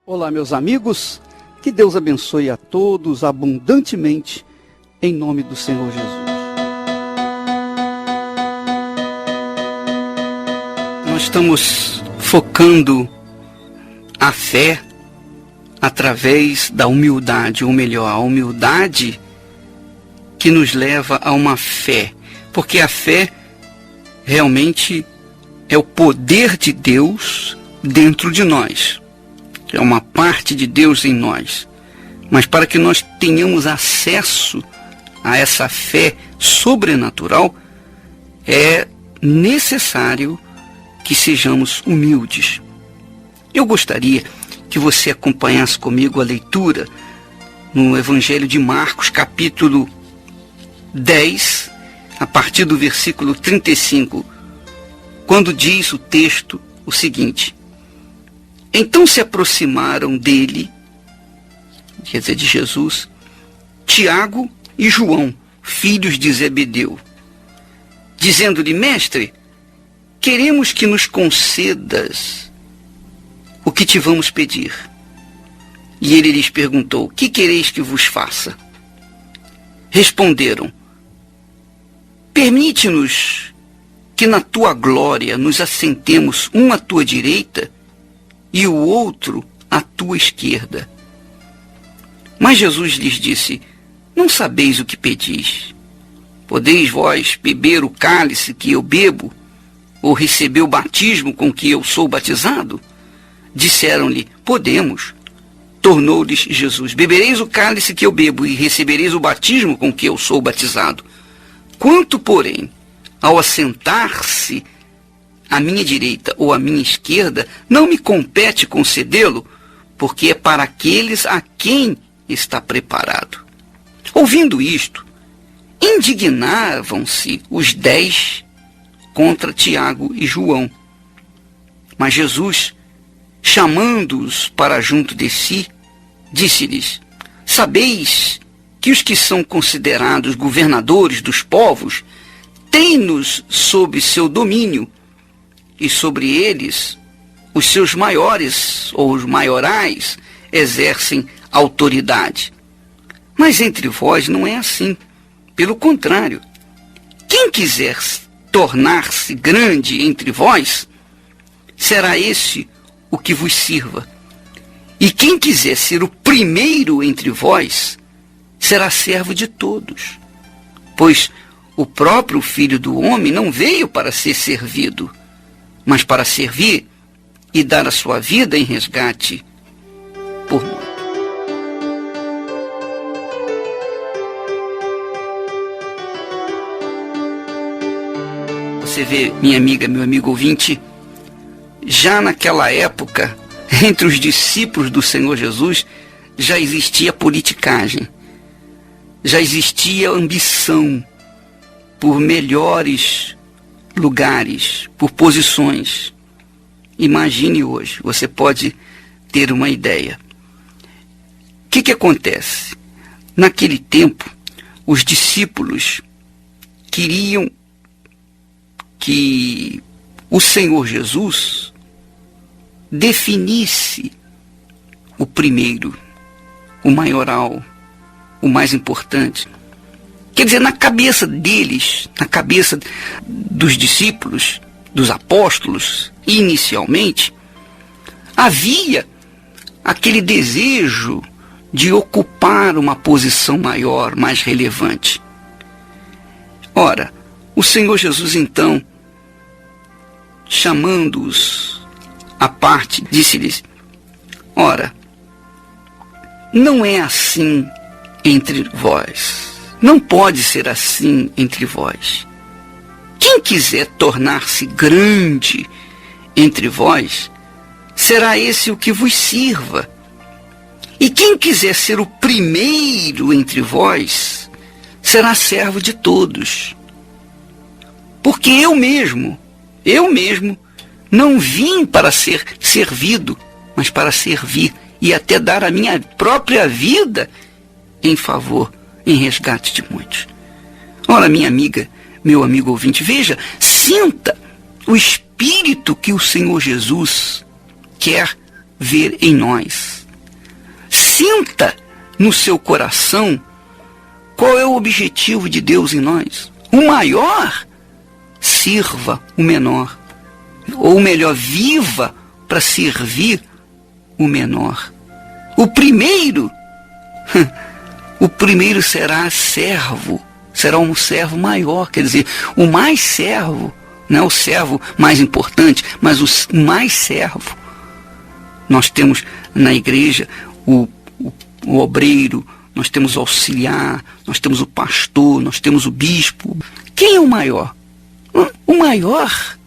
Olá, meus amigos, que Deus abençoe a todos abundantemente, em nome do Senhor Jesus. Nós estamos focando a fé através da humildade, ou melhor, a humildade que nos leva a uma fé, porque a fé realmente é o poder de Deus dentro de nós. É uma parte de Deus em nós. Mas para que nós tenhamos acesso a essa fé sobrenatural, é necessário que sejamos humildes. Eu gostaria que você acompanhasse comigo a leitura no Evangelho de Marcos, capítulo 10, a partir do versículo 35, quando diz o texto o seguinte: Então se aproximaram dele, quer dizer, de Jesus, Tiago e João, filhos de Zebedeu, dizendo-lhe: Mestre, queremos que nos concedas o que te vamos pedir. E ele lhes perguntou: Que quereis que vos faça? Responderam: Permite-nos que na tua glória nos assentemos um à tua direita e o outro à tua esquerda. Mas Jesus lhes disse: Não sabeis o que pedis. Podeis vós beber o cálice que eu bebo, ou receber o batismo com que eu sou batizado? Disseram-lhe: Podemos. Tornou-lhes Jesus: Bebereis o cálice que eu bebo e recebereis o batismo com que eu sou batizado. Quanto, porém, ao assentar-se à minha direita ou à minha esquerda, não me compete concedê-lo, porque é para aqueles a quem está preparado. Ouvindo isto, indignavam-se os 10 contra Tiago e João. Mas Jesus, chamando-os para junto de si, disse-lhes: Sabeis que os que são considerados governadores dos povos têm-nos sob seu domínio, e sobre eles os seus maiores ou os maiorais exercem autoridade. Mas entre vós não é assim. Pelo contrário, quem quiser tornar-se grande entre vós, será esse o que vos sirva. E quem quiser ser o primeiro entre vós, será servo de todos. Pois o próprio Filho do Homem não veio para ser servido, mas para servir e dar a sua vida em resgate por muitos. Você vê, minha amiga, meu amigo ouvinte, já naquela época, entre os discípulos do Senhor Jesus, já existia politicagem, já existia ambição por melhores lugares, por posições. Imagine hoje, você pode ter uma ideia. O que acontece? Naquele tempo, os discípulos queriam que o Senhor Jesus definisse o primeiro, o maioral, o mais importante. Quer dizer, na cabeça deles, na cabeça dos discípulos, dos apóstolos, inicialmente, havia aquele desejo de ocupar uma posição maior, mais relevante. Ora, o Senhor Jesus, então, chamando-os à parte, disse-lhes: Ora, não é assim entre vós. Não pode ser assim entre vós. Quem quiser tornar-se grande entre vós, será esse o que vos sirva. E quem quiser ser o primeiro entre vós, será servo de todos. Porque eu mesmo, não vim para ser servido, mas para servir e até dar a minha própria vida em favor, em resgate de muitos. Ora, minha amiga, meu amigo ouvinte, veja, sinta o espírito que o Senhor Jesus quer ver em nós. sinta no seu coração qual é o objetivo de Deus em nós. O maior sirva o menor. Ou melhor, viva para servir o menor. O primeiro será servo, será um servo maior, quer dizer, o mais servo, não é o servo mais importante, mas o mais servo. Nós temos na igreja o obreiro, nós temos o auxiliar, nós temos o pastor, nós temos o bispo. Quem é o maior? O maior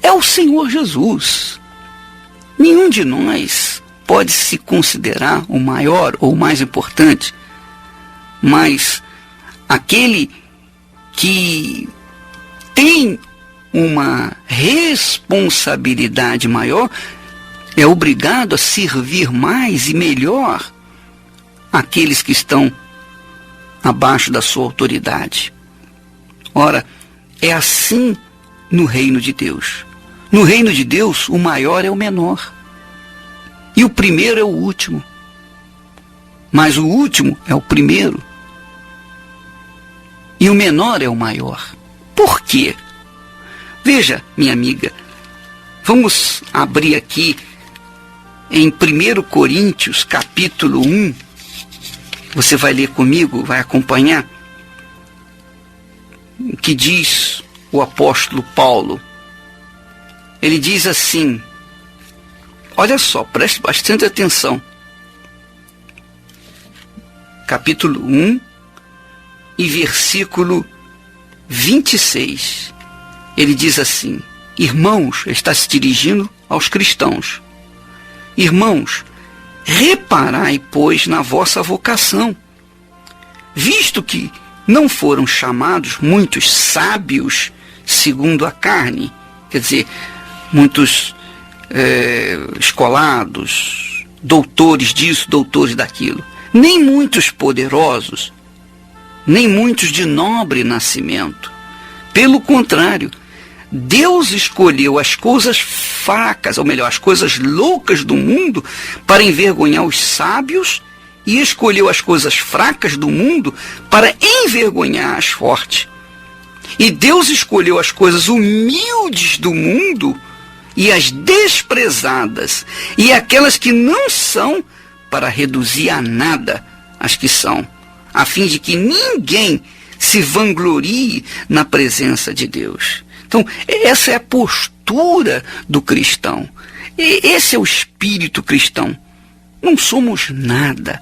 é o Senhor Jesus. Nenhum de nós pode se considerar o maior ou o mais importante, mas aquele que tem uma responsabilidade maior é obrigado a servir mais e melhor aqueles que estão abaixo da sua autoridade. Ora, é assim no reino de Deus. No reino de Deus, o maior é o menor. E o primeiro é o último. Mas o último é o primeiro. E o menor é o maior. Por quê? Veja, minha amiga, vamos abrir aqui em 1 Coríntios, capítulo 1. Você vai ler comigo, vai acompanhar o que diz o apóstolo Paulo. Ele diz assim, olha só, preste bastante atenção. Capítulo 1 e versículo 26. Ele diz assim, irmãos, ele está se dirigindo aos cristãos. Irmãos, reparai, pois, na vossa vocação, visto que não foram chamados muitos sábios segundo a carne, quer dizer, muitos escolados, doutores disso, doutores daquilo, nem muitos poderosos, nem muitos de nobre nascimento. Pelo contrário, Deus escolheu as coisas fracas, ou melhor, as coisas loucas do mundo para envergonhar os sábios e escolheu as coisas fracas do mundo para envergonhar as fortes. E Deus escolheu as coisas humildes do mundo e as desprezadas e aquelas que não são para reduzir a nada as que são, a fim de que ninguém se vanglorie na presença de Deus. Então, essa é a postura do cristão. Esse é o espírito cristão. Não somos nada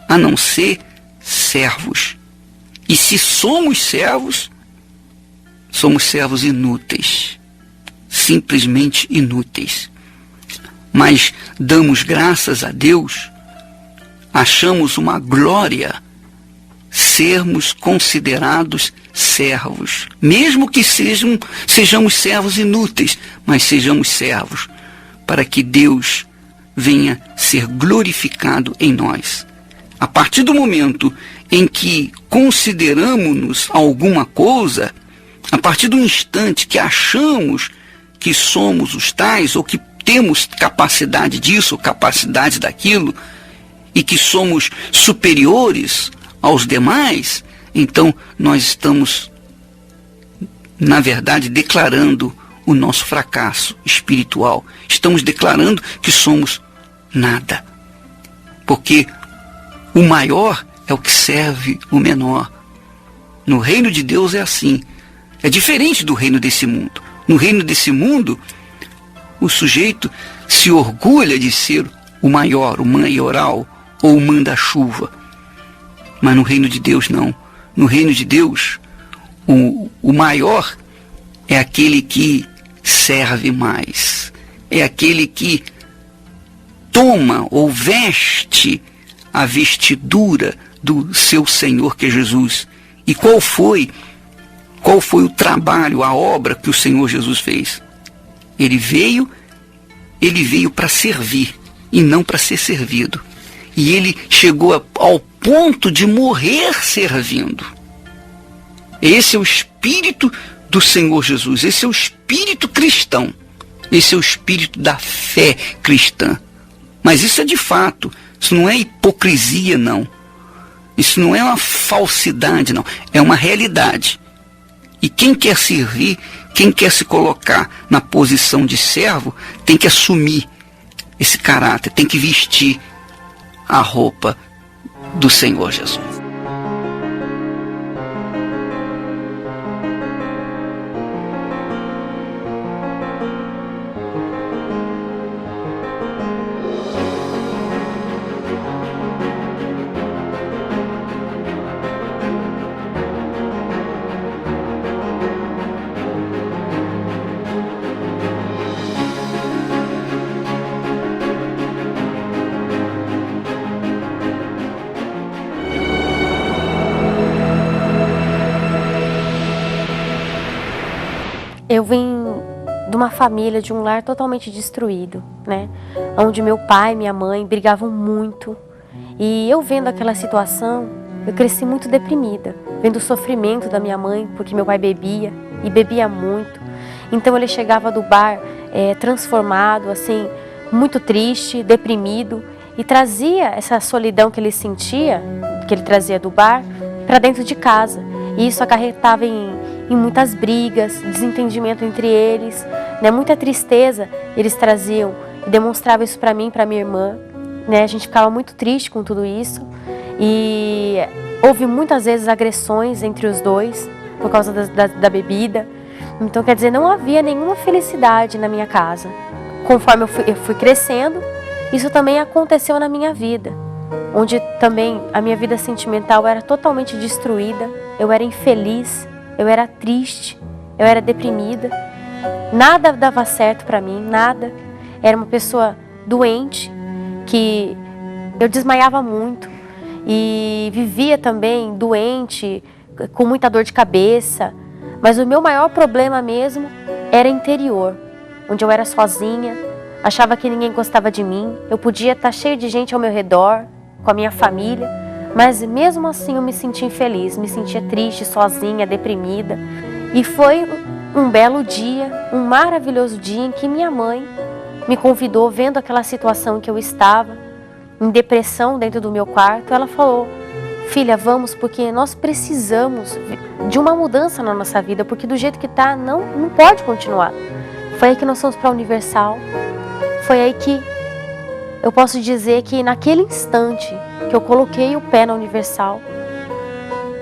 a não ser servos. E se somos servos inúteis. Simplesmente inúteis. Mas damos graças a Deus, achamos uma glória sermos considerados servos, mesmo que sejamos servos inúteis, mas sejamos servos, para que Deus venha ser glorificado em nós. A partir do momento em que consideramos-nos alguma coisa, a partir do instante que achamos que somos os tais, ou que temos capacidade disso, ou capacidade daquilo, e que somos superiores aos demais, então nós estamos, na verdade, declarando o nosso fracasso espiritual. Estamos declarando que somos nada. Porque o maior é o que serve o menor. No reino de Deus é assim. É diferente do reino desse mundo. No reino desse mundo, o sujeito se orgulha de ser o maior, o maioral, ou o manda-chuva. Mas no reino de Deus não. No reino de Deus, o maior é aquele que serve mais. É aquele que toma ou veste a vestidura do seu Senhor, que é Jesus. E qual foi o trabalho, a obra que o Senhor Jesus fez? Ele veio para servir e não para ser servido. E ele chegou ao ponto de morrer servindo. Esse é o espírito do Senhor Jesus. Esse é o espírito cristão. Esse é o espírito da fé cristã. Mas isso é de fato. Isso não é hipocrisia, não. Isso não é uma falsidade, não. É uma realidade. E quem quer servir, quem quer se colocar na posição de servo, tem que assumir esse caráter, tem que vestir a roupa do Senhor Jesus. Eu vim de uma família, de um lar totalmente destruído, né? Onde meu pai e minha mãe brigavam muito. E eu vendo aquela situação, eu cresci muito deprimida. Vendo o sofrimento da minha mãe, porque meu pai bebia, e bebia muito. Então ele chegava do bar transformado, assim, muito triste, deprimido. E trazia essa solidão que ele sentia, que ele trazia do bar, para dentro de casa. E isso acarretava em muitas brigas, desentendimento entre eles, né? Muita tristeza eles traziam e demonstravam isso para mim e para minha irmã, né? A gente ficava muito triste com tudo isso e houve muitas vezes agressões entre os dois por causa da bebida. Então, quer dizer, não havia nenhuma felicidade na minha casa. Conforme eu fui crescendo, isso também aconteceu na minha vida, onde também a minha vida sentimental era totalmente destruída, eu era infeliz, eu era triste, eu era deprimida, nada dava certo para mim, nada. Era uma pessoa doente, que eu desmaiava muito e vivia também doente, com muita dor de cabeça. Mas o meu maior problema mesmo era interior, onde eu era sozinha, achava que ninguém gostava de mim, eu podia estar cheio de gente ao meu redor, com a minha família, mas mesmo assim eu me sentia infeliz, me sentia triste, sozinha, deprimida. E foi um belo dia, um maravilhoso dia em que minha mãe me convidou, vendo aquela situação que eu estava, em depressão dentro do meu quarto. Ela falou: filha, vamos, porque nós precisamos de uma mudança na nossa vida, porque do jeito que está, não pode continuar. Foi aí que nós fomos para a Universal, foi aí que eu posso dizer que naquele instante que eu coloquei o pé na Universal,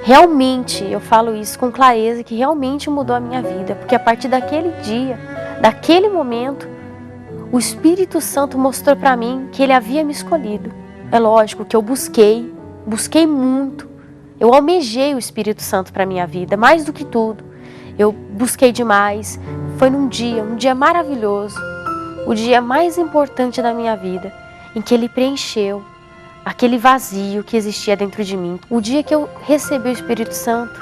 realmente, eu falo isso com clareza, que realmente mudou a minha vida, porque a partir daquele dia, daquele momento, o Espírito Santo mostrou para mim que Ele havia me escolhido. É lógico que eu busquei muito, eu almejei o Espírito Santo para a minha vida, mais do que tudo. Eu busquei demais, foi um dia maravilhoso, o dia mais importante da minha vida, em que Ele preencheu aquele vazio que existia dentro de mim. O dia que eu recebi o Espírito Santo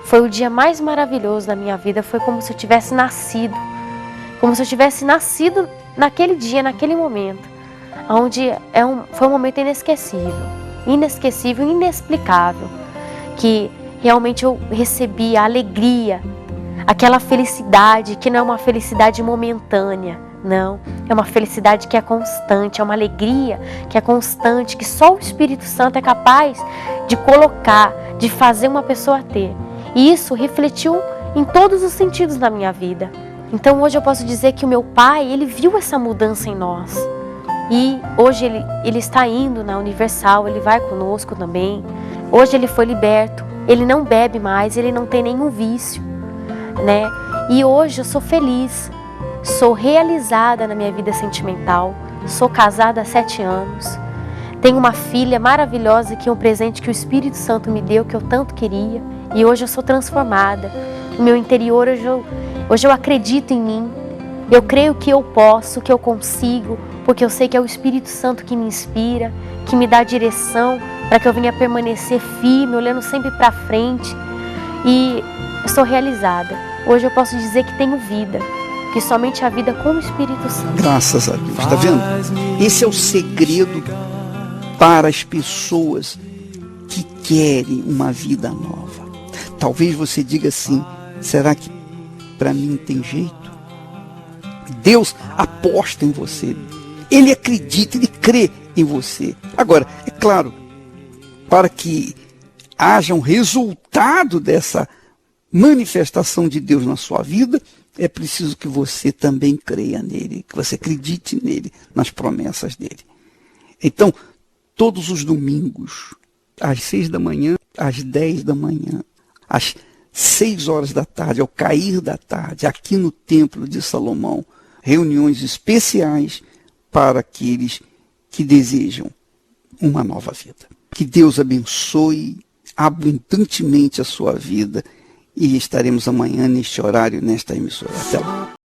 foi o dia mais maravilhoso da minha vida. Foi como se eu tivesse nascido, naquele dia, naquele momento, onde foi um momento inesquecível, inexplicável, que realmente eu recebi a alegria, aquela felicidade que não é uma felicidade momentânea. Não, é uma felicidade que é constante, é uma alegria que é constante, que só o Espírito Santo é capaz de colocar, de fazer uma pessoa ter. E isso refletiu em todos os sentidos da minha vida. Então hoje eu posso dizer que o meu pai, ele viu essa mudança em nós. E hoje ele está indo na Universal, ele vai conosco também. Hoje ele foi liberto, ele não bebe mais, ele não tem nenhum vício, né? E hoje eu sou feliz. Sou realizada na minha vida sentimental, sou casada há 7 anos, tenho uma filha maravilhosa que é um presente que o Espírito Santo me deu, que eu tanto queria, e hoje eu sou transformada. No meu interior, hoje eu acredito em mim, eu creio que eu posso, que eu consigo, porque eu sei que é o Espírito Santo que me inspira, que me dá direção para que eu venha permanecer firme, olhando sempre para frente, e eu sou realizada. Hoje eu posso dizer que tenho vida, que somente a vida com o Espírito Santo. Graças a Deus, está vendo? Esse é o segredo para as pessoas que querem uma vida nova. Talvez você diga assim: será que para mim tem jeito? Deus aposta em você, Ele acredita, Ele crê em você. Agora, é claro, para que haja um resultado dessa manifestação de Deus na sua vida, é preciso que você também creia nele, que você acredite nele, nas promessas dele. Então, todos os domingos, às 6 da manhã, às 10 da manhã, às 6 horas da tarde, ao cair da tarde, aqui no Templo de Salomão, reuniões especiais para aqueles que desejam uma nova vida. Que Deus abençoe abundantemente a sua vida e estaremos amanhã neste horário, nesta emissora. Até lá.